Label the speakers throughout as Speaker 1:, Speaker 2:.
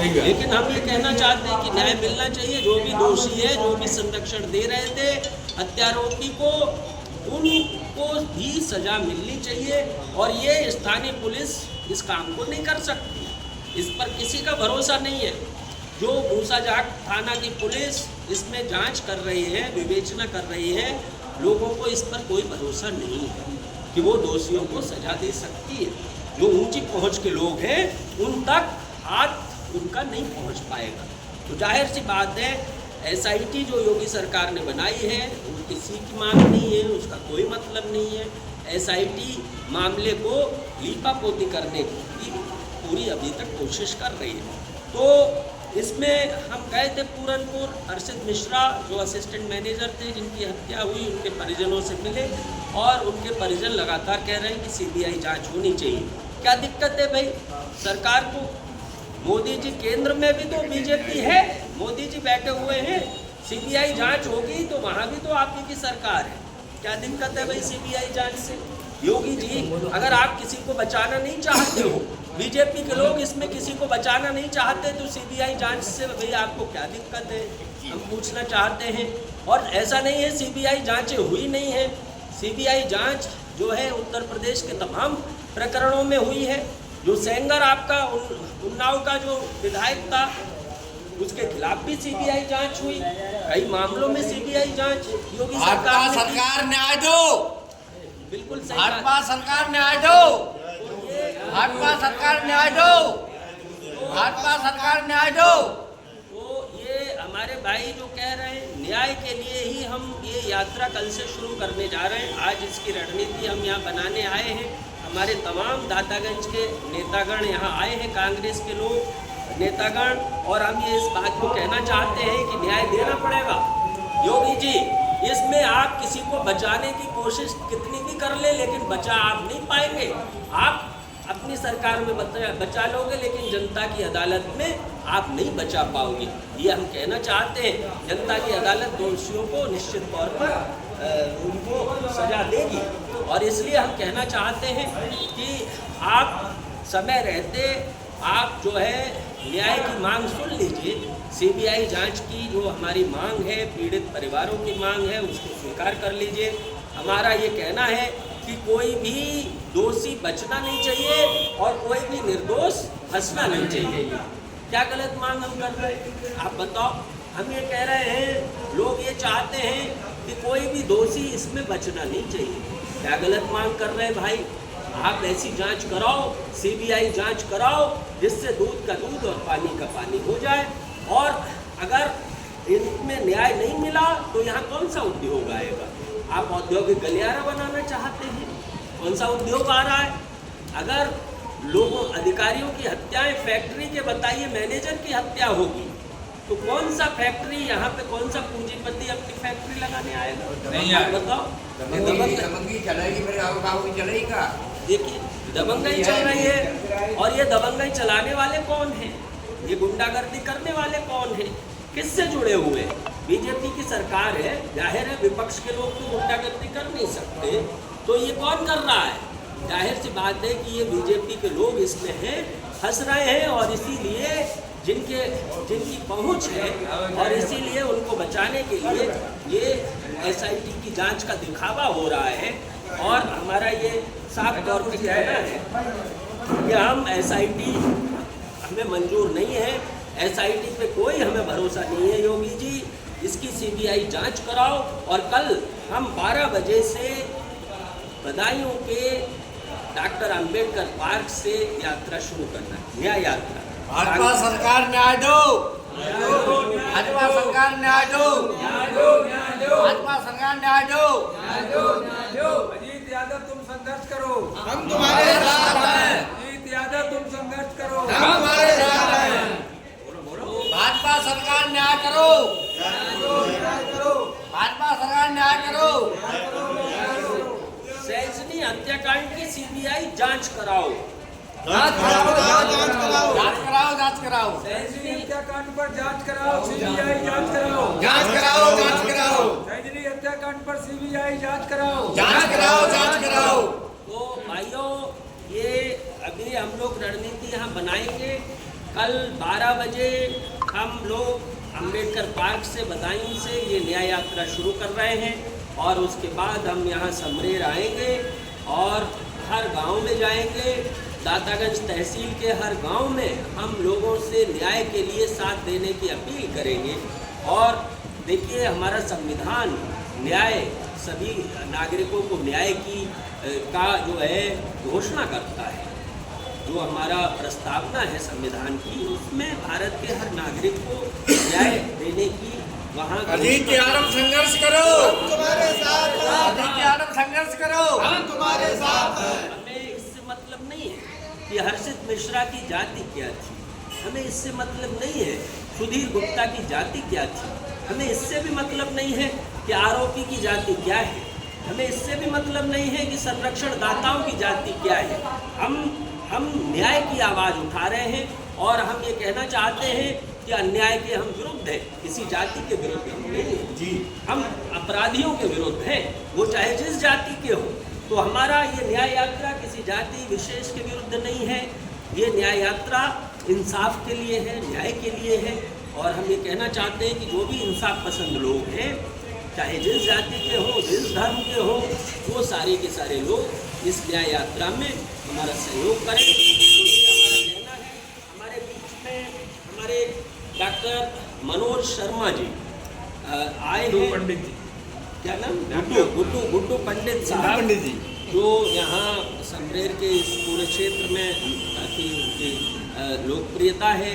Speaker 1: लेकिन हम ये कहना चाहते हैं कि न्याय मिलना चाहिए। जो भी दोषी है, जो भी संरक्षण दे रहे थे हत्यारोपी को, उनको भी सजा मिलनी चाहिए। और ये स्थानीय पुलिस इस काम को नहीं कर सकती, इस पर किसी का भरोसा नहीं है। जो मूसाजाट थाना की पुलिस इसमें जांच कर रही है, विवेचना कर रही है, लोगों को इस पर कोई भरोसा नहीं है कि वो दोषियों को सजा दे सकती है। जो ऊंची पहुंच के लोग हैं उन तक हाथ उनका नहीं पहुंच पाएगा। तो जाहिर सी बात है, SIT जो योगी सरकार ने बनाई है वो किसी की मांग नहीं है, उसका कोई मतलब नहीं है। SIT मामले को लीपापोती करने की पूरी अभी तक कोशिश कर रही है। तो इसमें हम गए थे पूरनपुर, हर्षित मिश्रा जो असिस्टेंट मैनेजर थे जिनकी हत्या हुई, उनके परिजनों से मिले और उनके परिजन लगातार कह रहे हैं कि CBI जांच होनी चाहिए। क्या दिक्कत है भाई सरकार को? मोदी जी केंद्र में भी तो BJP है, मोदी जी बैठे हुए हैं, CBI जांच होगी तो वहाँ भी तो आप ही की सरकार है। क्या दिक्कत है भाई CBI जांच से? योगी जी अगर आप किसी को बचाना नहीं चाहते हो, BJP के लोग इसमें किसी को बचाना नहीं चाहते, तो CBI जांच से भाई आपको क्या दिक्कत है, हम पूछना चाहते हैं। और ऐसा नहीं है CBI जांचें हुई नहीं है, CBI जांच जो है उत्तर प्रदेश के तमाम प्रकरणों में हुई है। जो सेंगर आपका उन्नाव का जो विधायक था उसके खिलाफ भी CBI जांच हुई, कई मामलों में CBI जांच योगी
Speaker 2: सरकार न्याय दो,
Speaker 1: बिल्कुल सही,
Speaker 2: भाजपा सरकार न्याय दो, भाजपा सरकार न्याय दो, भाजपा सरकार न्याय दो।
Speaker 1: तो ये हमारे भाई जो कह रहे हैं न्याय के लिए ही हम ये यात्रा कल से शुरू करने जा रहे हैं। आज इसकी रणनीति हम यहाँ बनाने आए हैं। हमारे तमाम दातागंज के नेतागण यहाँ आए हैं, कांग्रेस के लोग नेतागण, और हम ये इस बात को कहना चाहते हैं कि न्याय देना पड़ेगा। योगी जी इसमें आप किसी को बचाने की कोशिश कितनी भी कर ले, लेकिन बचा आप नहीं पाएंगे। आप अपनी सरकार में बचा लोगे, लेकिन जनता की अदालत में आप नहीं बचा पाओगे। ये हम कहना चाहते हैं। जनता की अदालत दोषियों को निश्चित तौर पर उनको सजा देगी, और इसलिए हम कहना चाहते हैं कि आप समय रहते आप जो है न्याय की मांग सुन लीजिए। CBI जांच की जो हमारी मांग है, पीड़ित परिवारों की मांग है, उसको स्वीकार कर लीजिए। हमारा ये कहना है कि कोई भी दोषी बचना नहीं चाहिए और कोई भी निर्दोष फंसना नहीं चाहिए। क्या गलत मांग हम कर रहे हैं आप बताओ? हम ये कह रहे हैं, लोग ये चाहते हैं कि कोई भी दोषी इसमें बचना नहीं चाहिए। क्या गलत मांग कर रहे हैं भाई? आप ऐसी जांच कराओ, CBI जांच कराओ जिससे दूध का दूध और पानी का पानी हो जाए। और अगर इनमें न्याय नहीं मिला तो यहाँ कौन सा उद्योग आएगा? आप औद्योगिक गलियारा बनाना चाहते हैं, कौन सा उद्योग आ रहा है? अगर लोगों अधिकारियों की हत्याएं, फैक्ट्री के बताइए मैनेजर की हत्या होगी तो कौन सा फैक्ट्री यहाँ पे, कौन सा पूंजीपति अपनी फैक्ट्री लगाने आएगा? नहीं यार बताओ।
Speaker 2: दबंगी चलेगी, मेरे गाँव की चलेगी का?
Speaker 1: देखिए दबंगई चल रही है, और ये दबंगई चलाने वाले कौन हैं? ये गुंडागर्दी करने वाले कौन हैं? किससे जुड़े हुए? BJP की सरकार है, जाहिर है विपक्ष के लोग तो गुंडागर्दी कर नहीं सकते, तो ये कौन कर रहा है? जाहिर सी बात है कि ये BJP के लोग इसमें हैं, फंस रहे हैं, और इसीलिए जिनकी पहुंच है और इसीलिए उनको बचाने के लिए ये SIT की जांच का दिखावा हो रहा है। और हमारा ये साफ तौर पर कहना है कि हम SIT हमें मंजूर नहीं है, SIT पे कोई हमें भरोसा नहीं है। योगी जी इसकी CBI जांच कराओ, और कल हम 12 बजे से बदायूं के डॉक्टर अंबेडकर पार्क से यात्रा शुरू करना है, न्याय यात्रा।
Speaker 2: भाजपा सरकार न्याय दो, भाजपा सरकार न्याय दो, भाजपा सरकार न्याय दो।
Speaker 3: अजीत यादव तुम संघर्ष करो,
Speaker 2: हम तुम्हारे साथ हैं।
Speaker 3: अजीत यादव तुम संघर्ष करो,
Speaker 2: हम तुम्हारे साथ हैं। भाजपा सरकार न्याय करो, भाजपा सरकार न्याय करो।
Speaker 1: सैजनी हत्याकांड की CBI जांच कराओ,
Speaker 2: जांच कराओ।
Speaker 3: सैजनी हत्याकांड पर जांच कराओ, CBI जांच कराओ,
Speaker 2: जांच कराओ।
Speaker 3: सैजनी हत्याकांड पर CBI जांच कराओ,
Speaker 2: जांच कराओ।
Speaker 1: तो भाइयों ये अभी हम लोग रणनीति यहाँ बनाएंगे कल 12 बजे हम लोग अंबेडकर पार्क से बदायूं से ये न्याय यात्रा शुरू कर रहे हैं और उसके बाद हम यहाँ समरेर आएंगे और हर गांव में जाएंगे। दातागंज तहसील के हर गांव में हम लोगों से न्याय के लिए साथ देने की अपील करेंगे। और देखिए, हमारा संविधान न्याय, सभी नागरिकों को न्याय की का जो है घोषणा करता है। जो हमारा प्रस्तावना है संविधान की, उसमें भारत के हर नागरिक को न्याय देने की वहाँ
Speaker 2: अजीत के आरंभ संघर्ष करो, हम तुम्हारे साथ हैं। अजीत के आरंभ संघर्ष करो, हम तुम्हारे साथ हैं।
Speaker 1: हमें इससे मतलब नहीं है कि हर्षित मिश्रा की जाति क्या थी, हमें इससे मतलब नहीं है सुधीर गुप्ता की जाति क्या थी, हमें इससे भी मतलब नहीं है कि आरोपी की जाति क्या है, हमें इससे भी मतलब नहीं है कि संरक्षण दाताओं की जाति क्या है। हम न्याय की आवाज़ उठा रहे हैं और हम ये कहना चाहते हैं कि अन्याय के हम विरुद्ध हैं, किसी जाति के विरुद्ध हम नहीं हैं जी, हम अपराधियों के विरुद्ध हैं, वो चाहे जिस जाति के हो। तो हमारा ये न्याय यात्रा किसी जाति विशेष के विरुद्ध नहीं है, ये न्याय यात्रा इंसाफ के लिए है, न्याय के लिए है। और हम ये कहना चाहते हैं कि जो भी इंसाफ पसंद लोग हैं, चाहे जिस जाति के हों, जिस धर्म के हों, वो सारे के सारे लोग इस न्याय यात्रा में हमारा सहयोग करें। तो ये हमारा कहना है। हमारे बीच में हमारे डॉक्टर मनोज शर्मा जी आए हैं,
Speaker 3: पंडित जी,
Speaker 1: क्या नाम, गुड्डू पंडित साहब
Speaker 2: पंडित जी,
Speaker 1: जो यहाँ समरेर के इस पूरे क्षेत्र में काफ़ी उनकी लोकप्रियता है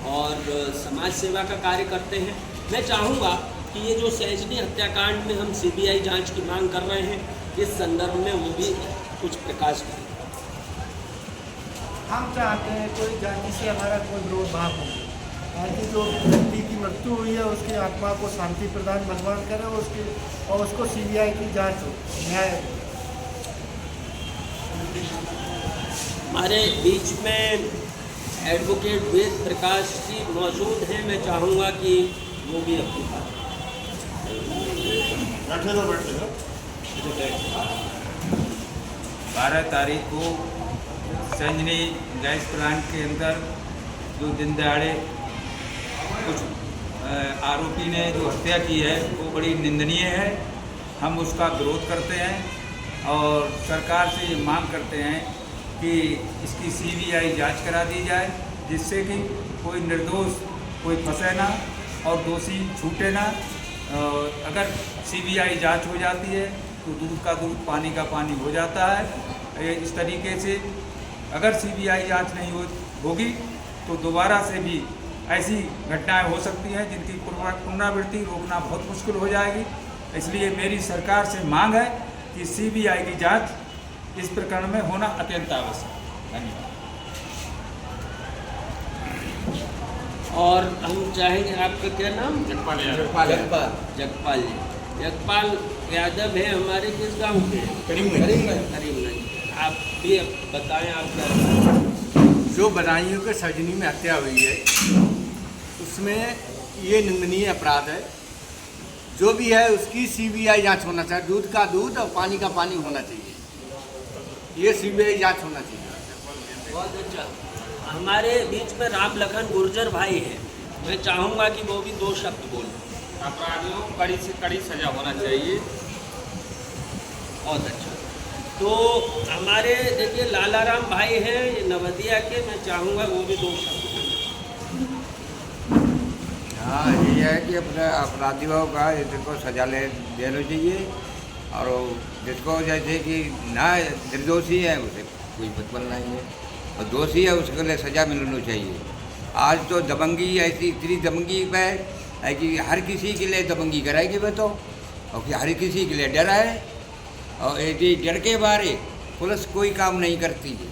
Speaker 1: और समाज सेवा का कार्य करते हैं। मैं चाहूँगा कि ये जो सैजनी हत्याकांड में हम CBI जांच की मांग कर रहे हैं, इस संदर्भ में वो भी कुछ प्रकाश करें।
Speaker 4: हम चाहते हैं कोई जाति से हमारा कोई विरोध भाव हो, ताकि जो व्यक्ति की मृत्यु हुई है उसकी आत्मा को शांति प्रदान भगवान करे, और उसको CBI की जांच हो, न्याय हो।
Speaker 1: हमारे बीच में एडवोकेट वेद प्रकाश जी मौजूद हैं, मैं चाहूँगा कि वो भी अपनी बात।
Speaker 5: 12 तारीख को संजनी गैस प्लांट के अंदर जो दिन दहाड़े कुछ आरोपी ने जो हत्या की है वो बड़ी निंदनीय है। हम उसका विरोध करते हैं और सरकार से ये मांग करते हैं कि इसकी CBI जांच करा दी जाए, जिससे कि कोई निर्दोष कोई फंसे ना और दोषी छूटे ना। अगर CBI जांच हो जाती है तो दूध का दूध, पानी का पानी हो जाता है। इस तरीके से अगर CBI जांच नहीं होगी तो दोबारा से भी ऐसी घटनाएं हो सकती हैं जिनकी पुनरावृत्ति रोकना बहुत मुश्किल हो जाएगी। इसलिए मेरी सरकार से मांग है कि CBI की जांच इस प्रकरण में होना अत्यंत आवश्यक है। धन्यवाद।
Speaker 1: और हम चाहेंगे, आपका क्या नाम?
Speaker 2: जगपाल
Speaker 1: जगपाल यादव है, हमारे किस गांव के? करीमगंज। आप भी बताएं, आप क्या?
Speaker 4: जो बदायूं के सजनी में हत्या हुई है उसमें ये निंदनीय अपराध है। जो भी है उसकी CBI जांच होना चाहिए, दूध का दूध और पानी का पानी होना चाहिए, ये CBI जांच होना चाहिए।
Speaker 1: बहुत अच्छा। हमारे बीच में राम लखन गुर्जर भाई हैं, मैं चाहूँगा कि वो भी 2 शब्द बोलें।
Speaker 6: अपराधियों को कड़ी से कड़ी सजा होना चाहिए।
Speaker 1: बहुत अच्छा। तो हमारे देखिए लालाराम भाई हैं, ये नवदिया के, मैं चाहूँगा वो भी 2 शब्द बोलें।
Speaker 2: हाँ, ये है कि अपने अपराधियों का इनको सजा देना चाहिए और जिसको जैसे कि ना निर्दोषी है उसे कोई बदल नहीं है और दोषी है उसके लिए सजा मिलनी चाहिए। आज तो दबंगी ऐसी इतनी दबंगी पे है कि हर किसी के लिए दबंगी कराएगी वो तो, और कि हर किसी के लिए डर है और यदि डर के बारे पुलिस कोई काम नहीं करती है।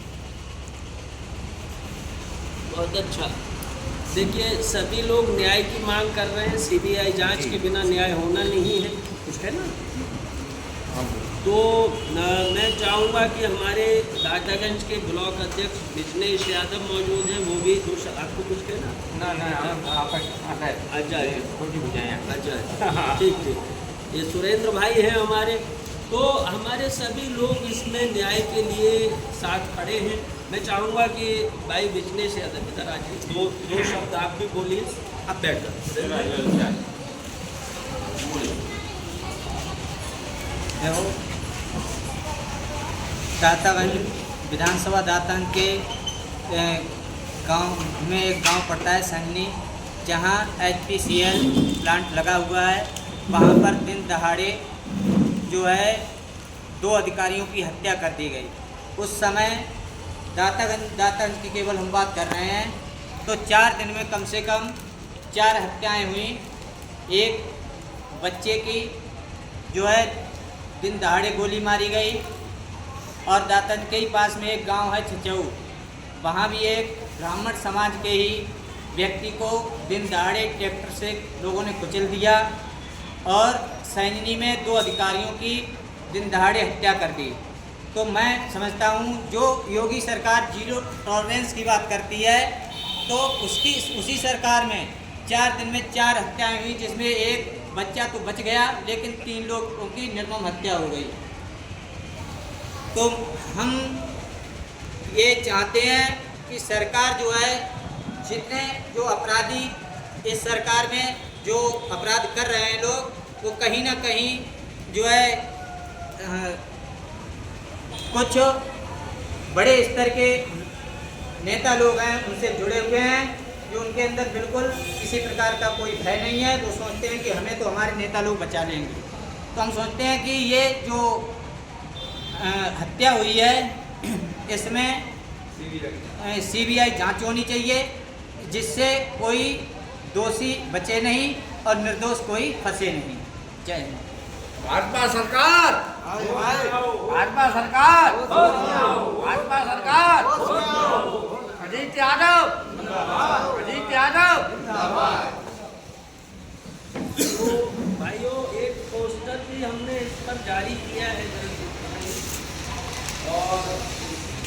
Speaker 1: बहुत अच्छा। देखिए, सभी लोग न्याय की मांग कर रहे हैं, CBI जांच के बिना न्याय होना नहीं है, कुछ है ना। तो मैं चाहूँगा कि हमारे दातागंज के ब्लॉक अध्यक्ष बिजनेश यादव मौजूद हैं, वो भी आपको कुछ कहना? अच्छा, ठीक। ये सुरेंद्र भाई हैं हमारे। तो हमारे सभी लोग इसमें न्याय के लिए साथ खड़े हैं मैं चाहूँगा कि भाई बिजनेस से इधर आ जाइए, दो शब्द आप भी बोलिए, आप बैठ जाओ।
Speaker 7: दातागंज विधानसभा दातागंज के गांव में एक गांव पड़ता है संगनी, जहां HPCL प्लांट लगा हुआ है। वहां पर दिन दहाड़े जो है 2 अधिकारियों की हत्या कर दी गई। उस समय दातागंज की केवल हम बात कर रहे हैं तो 4 दिन में कम से कम 4 हत्याएं हुई। एक बच्चे की जो है दिन दहाड़े गोली मारी गई, और दातागंज के ही पास में एक गांव है छचऊ, वहाँ भी एक ब्राह्मण समाज के ही व्यक्ति को दिन दहाड़े ट्रैक्टर से लोगों ने कुचल दिया, और सैनी में 2 अधिकारियों की दिन दहाड़े हत्या कर दी। तो मैं समझता हूँ जो योगी सरकार जीरो टॉलरेंस की बात करती है, तो उसी सरकार में 4 दिन में 4 हत्याएं हुई, जिसमें एक बच्चा तो बच गया लेकिन 3 लोगों की निर्मम हत्या हो गई। तो हम ये चाहते हैं कि सरकार जो है, जितने जो अपराधी इस सरकार में जो अपराध कर रहे हैं लोग, वो कहीं ना कहीं जो है कुछ बड़े स्तर के नेता लोग हैं, उनसे जुड़े हुए हैं, जो उनके अंदर बिल्कुल किसी प्रकार का कोई भय नहीं है। वो सोचते हैं कि हमें तो हमारे नेता लोग बचा लेंगे। तो हम सोचते हैं कि ये जो हत्या हुई है, इसमें CBI जांच होनी चाहिए, जिससे कोई दोषी बचे नहीं और निर्दोष कोई फंसे नहीं। जय हिंद।
Speaker 4: भाजपा सरकार, भाजपा सरकार, भाजपा सरकार, अजीत यादव, अजीत यादव।
Speaker 1: तो भाइयों, एक पोस्टर भी हमने इस पर जारी किया है, और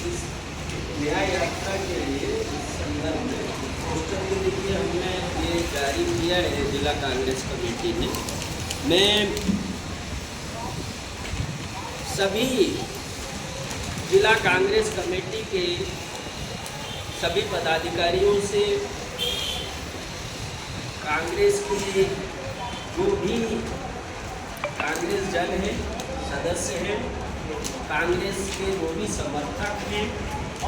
Speaker 1: इस न्याय यात्रा के लिए इस संदर्भ में पोस्टर भी देखिए हमने ये जारी किया है जिला कांग्रेस कमेटी ने। मैं सभी जिला कांग्रेस कमेटी के सभी पदाधिकारियों से कांग्रेस के जो भी कांग्रेस जन है, सदस्य हैं, कांग्रेस के वो भी समर्थक हैं,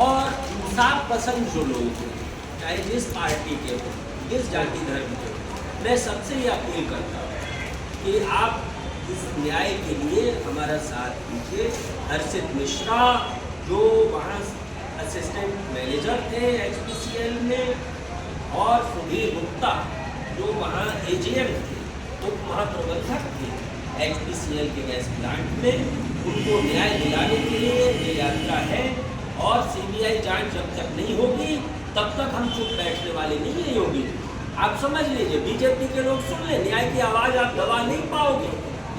Speaker 1: और इंसाफ पसंद जो लोग हैं, चाहे जिस पार्टी के हो, जिस जाति धर्म के हो, मैं सबसे ये अपील करता हूँ कि आप इस न्याय के लिए हमारा साथ दीजिए। हर्षित मिश्रा जो वहाँ असिस्टेंट मैनेजर थे HPCL में, और सुधीर गुप्ता जो वहाँ AGM थे, उप महाप्रबंधक थे HPCL के गैस प्लांट में, उनको न्याय दिलाने के लिए ये यात्रा है। और CBI जांच जब तक नहीं होगी तब तक हम चुप बैठने वाले नहीं है योगी। आप समझ लीजिए, बीजेपी के लोग सुन ले, न्याय की आवाज़ आप दबा नहीं पाओगे,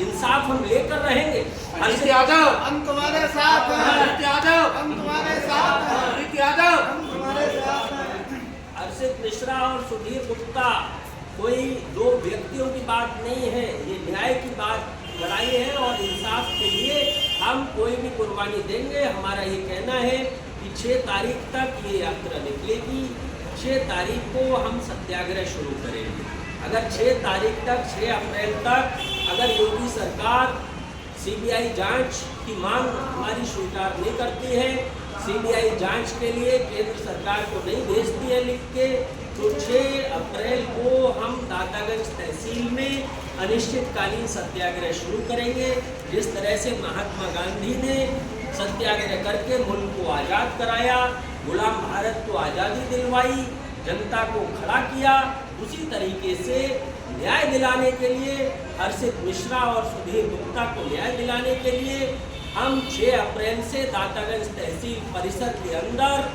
Speaker 1: इंसाफ हम लेकर रहेंगे।
Speaker 4: अजीत यादव, हम तुम्हारे साथ हैं। अजीत यादव, हम तुम्हारे साथ हैं। अजीत यादव, हम तुम्हारे साथ हैं।
Speaker 1: हर्षित मिश्रा और सुधीर गुप्ता कोई 2 व्यक्तियों की बात नहीं है, ये न्याय की बात लड़ाई है, और इंसाफ के लिए हम कोई भी कुर्बानी देंगे। हमारा ये कहना है कि 6 तारीख तक ये यात्रा निकलेगी। 6 तारीख को हम सत्याग्रह शुरू करेंगे। अगर 6 तारीख तक, 6 अप्रैल तक अगर योगी सरकार CBI जांच की मांग हमारी स्वीकार नहीं करती है, CBI जांच के लिए केंद्र सरकार को नहीं भेजती है लिख के, तो 6 अप्रैल को हम दातागंज तहसील में अनिश्चितकालीन सत्याग्रह शुरू करेंगे। जिस तरह से महात्मा गांधी ने सत्याग्रह करके मुल्क को आज़ाद कराया, गुलाम भारत को आज़ादी दिलवाई, जनता को खड़ा किया, उसी तरीके से न्याय दिलाने के लिए, हर्षित मिश्रा और सुधीर गुप्ता को न्याय दिलाने के लिए हम 6 अप्रैल से दातागंज तहसील परिसर के अंदर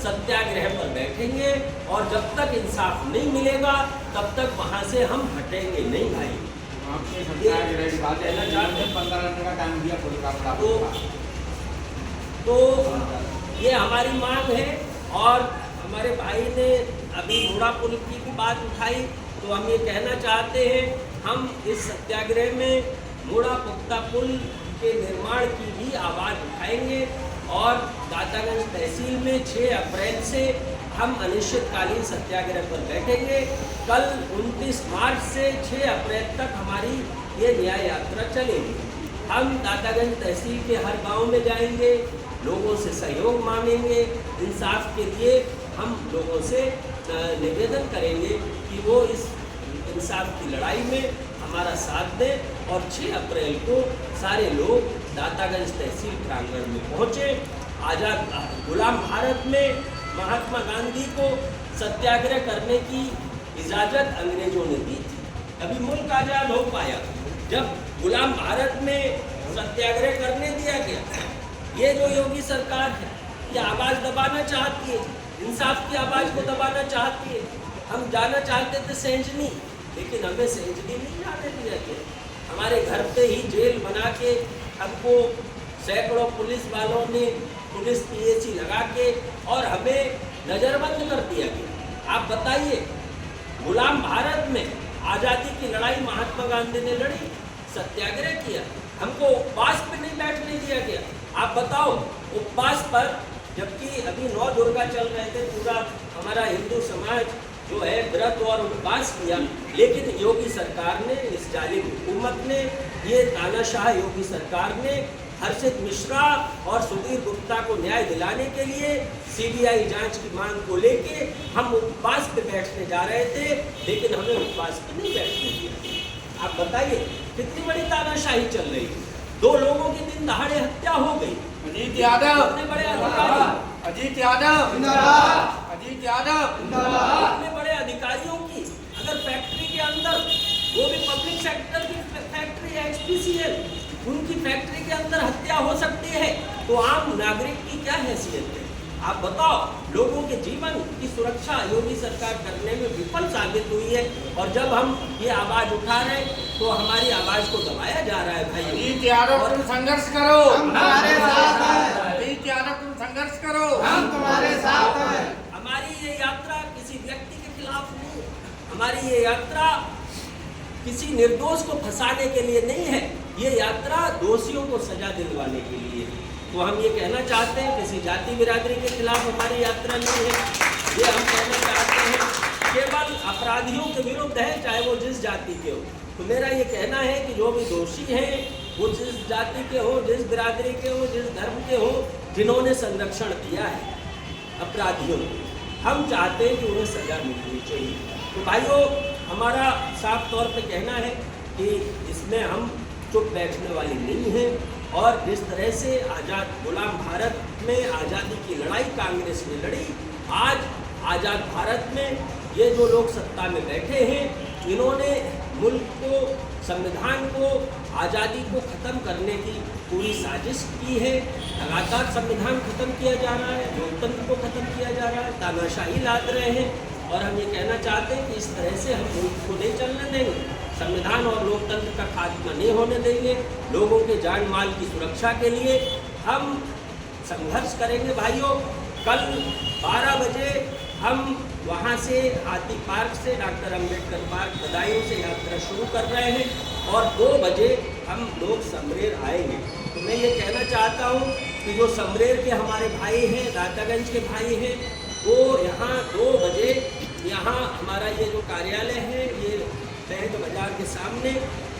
Speaker 1: सत्याग्रह पर बैठेंगे, और जब तक इंसाफ नहीं मिलेगा तब तक वहाँ से हम हटेंगे नहीं भाई। तो ये हमारी मांग है। और हमारे भाई ने अभी घोड़ा पुल की भी बात उठाई, तो हम ये कहना चाहते हैं, हम इस सत्याग्रह में घोड़ा पुख्ता पुल के निर्माण की भी आवाज़ उठाएंगे। और दातागंज तहसील में 6 अप्रैल से हम अनिश्चितकालीन सत्याग्रह पर बैठेंगे। कल 29 मार्च से 6 अप्रैल तक हमारी ये न्याय यात्रा चलेगी। हम दातागंज तहसील के हर गांव में जाएंगे, लोगों से सहयोग मांगेंगे। इंसाफ के लिए हम लोगों से निवेदन करेंगे कि वो इस इंसाफ की लड़ाई में हमारा साथ दें और 6 अप्रैल को सारे लोग दातागंज तहसील प्रांगण में पहुँचे। आज़ाद गुलाम भारत में महात्मा गांधी को सत्याग्रह करने की इजाज़त अंग्रेजों ने दी थी। अभी मुल्क आज़ाद हो पाया जब गुलाम भारत में सत्याग्रह करने दिया गया। ये जो योगी सरकार है ये आवाज़ दबाना चाहती है, इंसाफ की आवाज़ को दबाना चाहती है। हम जाना चाहते थे सेंचनी, लेकिन हमें सेंचनी नहीं जाने दिया गया। हमारे घर पे ही जेल बना के हमको सैकड़ों पुलिस वालों ने पुलिस पीएसी लगा के और हमें नज़रबंद कर दिया गया। आप बताइए, गुलाम भारत में आज़ादी की लड़ाई महात्मा गांधी ने लड़ी, सत्याग्रह किया, हमको उपवास पे नहीं बैठने दिया गया। आप बताओ, उपवास पर, जबकि अभी 9 दुर्गा चल रहे थे, पूरा हमारा हिंदू समाज जो है व्रत और उपवास किया, लेकिन योगी सरकार ने, इस जालिम हुकूमत ने, ये तानाशाह योगी सरकार ने हर्षित मिश्रा और सुधीर गुप्ता को न्याय दिलाने के लिए सीबीआई जांच की मांग को लेके हम उपवास पे बैठने जा रहे थे, लेकिन हमें उपवास पे नहीं बैठने दिया। आप बताइए कितनी बड़ी तानाशाही चल रही है। 2 लोगों की दिन दहाड़े हत्या हो गई।
Speaker 4: अजीत यादव,
Speaker 1: इतने बड़े अधिकारी,
Speaker 4: अजीत यादव जिंदाबाद, अजीत यादव जिंदाबाद।
Speaker 1: इतने बड़े अधिकारियों की अगर फैक्ट्री के अंदर, वो भी पब्लिक सेक्टर की फैक्ट्री है, HPCL, उनकी फैक्ट्री के अंदर हत्या हो सकती है, तो आम नागरिक की क्या हैसियत है? आप बताओ, लोगों के जीवन की सुरक्षा योगी सरकार करने में विफल साबित हुई है। और जब हम ये आवाज़ उठा रहे हैं तो हमारी आवाज़ को दबाया जा रहा है। भाई
Speaker 4: अजीत यादव, तुम संघर्ष करो, हम तुम्हारे साथ हैं। अजीत यादव, तुम संघर्ष करो, हम तुम्हारे साथ हैं।
Speaker 1: हमारी ये यात्रा किसी व्यक्ति के खिलाफ नहीं, हमारी ये यात्रा किसी निर्दोष को फंसाने के लिए नहीं है, ये यात्रा दोषियों को सजा दिलवाने के लिए है। तो हम ये कहना चाहते हैं, किसी जाति बिरादरी के खिलाफ हमारी यात्रा नहीं है। ये हम कहना चाहते हैं केवल अपराधियों के विरुद्ध है, चाहे वो जिस जाति के हो। तो मेरा ये कहना है कि जो भी दोषी हैं, वो जिस जाति के हो, जिस बिरादरी के हो, जिस धर्म के हो, जिन्होंने संरक्षण दिया है अपराधियों को, हम चाहते हैं कि उन्हें सजा मिलनी चाहिए। तो भाइयों, हमारा साफ तौर पे कहना है कि इसमें हम चुप बैठने वाली नहीं है। और जिस तरह से आज़ाद गुलाम भारत में आज़ादी की लड़ाई कांग्रेस ने लड़ी, आज आज़ाद भारत में ये जो लोग सत्ता में बैठे हैं, इन्होंने मुल्क को, संविधान को, आज़ादी को ख़त्म करने की पूरी साजिश की है। लगातार संविधान ख़त्म किया जा रहा है, लोकतंत्र को ख़त्म किया जा रहा है, तानाशाही लाद रहे हैं। और हम ये कहना चाहते हैं कि इस तरह से हम मुल्क को नहीं चलने देंगे, संविधान और लोकतंत्र का खात्मा नहीं होने देंगे। लोगों के जान माल की सुरक्षा के लिए हम संघर्ष करेंगे। भाइयों, कल 12 बजे हम वहाँ से हाथी पार्क से डॉक्टर अंबेडकर पार्क बदायूं से यात्रा शुरू कर रहे हैं और 2 बजे हम लोग समरेर आएंगे। तो मैं ये कहना चाहता हूँ कि जो समरेर के हमारे भाई हैं, दातागंज के भाई हैं, वो यहाँ 2 बजे यहाँ हमारा ये जो कार्यालय है, ये बैंक बाजार के सामने,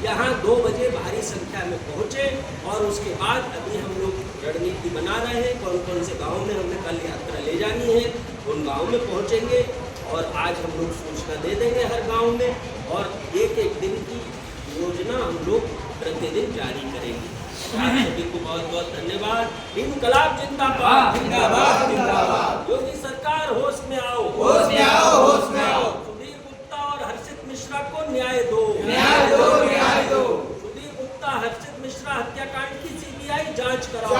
Speaker 1: यहाँ 2 बजे भारी संख्या में पहुँचे। और उसके बाद अभी हम लोग रणनीति बना रहे हैं, कौन कौन से गाँव में हमें कल यात्रा ले जानी है, उन गाँव में पहुँचेंगे। और आज हम लोग सूचना दे देंगे हर गाँव में, और एक दिन की योजना हम लोग प्रतिदिन जारी करेंगे। आप सभी को बहुत बहुत धन्यवाद। इनकलाब जिंदाबाद, जिंदाबाद, जिंदाबाद। योगी सरकार होश में आओ, होश में आओ, होश में आओ। सुधीर गुप्ता और हर्षित मिश्रा को न्याय दो, न्याय दो, न्याय दो। सुधीर गुप्ता, हर्षित मिश्रा हत्याकांड की सीबीआई जांच कराओ।